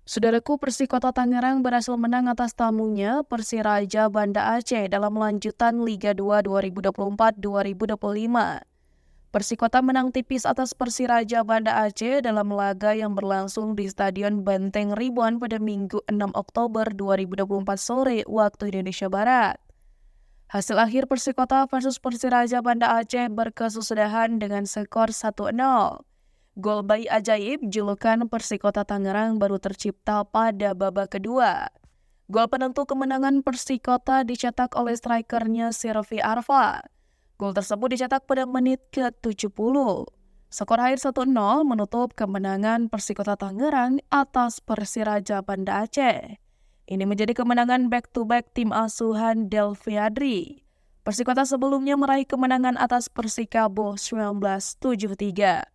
Saudaraku, Persikota Tangerang berhasil menang atas tamunya Persiraja Banda Aceh dalam lanjutan Liga 2 2024-2025. Persikota menang tipis atas Persiraja Banda Aceh dalam laga yang berlangsung di Stadion Benteng Ribuan pada Minggu 6 Oktober 2024 sore waktu Indonesia Barat. Hasil akhir Persikota versus Persiraja Banda Aceh berkesudahan dengan skor 1-0. Gol bayi ajaib julukan Persikota Tangerang baru tercipta pada babak kedua. Gol penentu kemenangan Persikota dicetak oleh strikernya Sirvi Arfa. Gol tersebut dicetak pada menit ke-70. Skor akhir 1-0 menutup kemenangan Persikota Tangerang atas Persiraja Banda Aceh. Ini menjadi kemenangan back-to-back tim asuhan Delvi Adri. Persikota sebelumnya meraih kemenangan atas Persikabo 1973.